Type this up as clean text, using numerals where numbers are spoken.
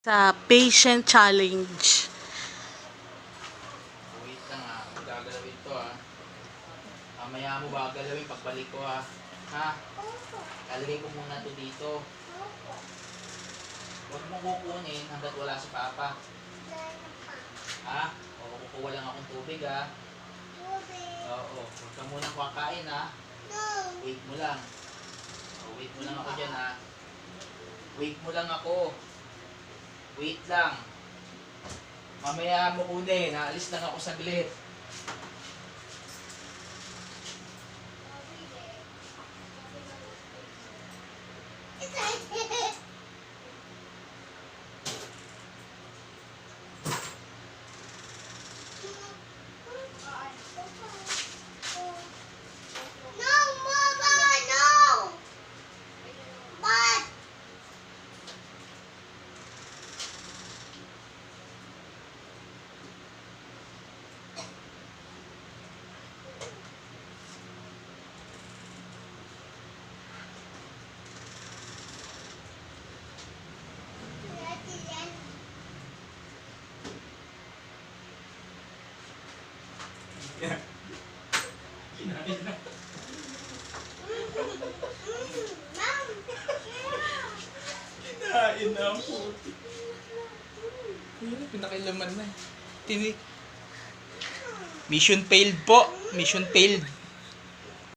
Sa patient challenge. Wait lang ha, gagalawin to ha. Mamaya mo ba gagalawin pagbalik ko ha? Ha? Lalagay ko muna to dito. Huwag mong kukunin hanggat wala si Papa. Ha? O kukuha lang akong tubig ha. Oo, huwag ka munang kakain ha. Wait mo lang. Wait mo lang ako dyan ha. Wait mo lang ako. Wait lang. Mamaya mo kunin. Naalis lang ako saglit. Kinain na. Kinain na ang puti. Pinakilaman na. Mission failed po. Mission failed.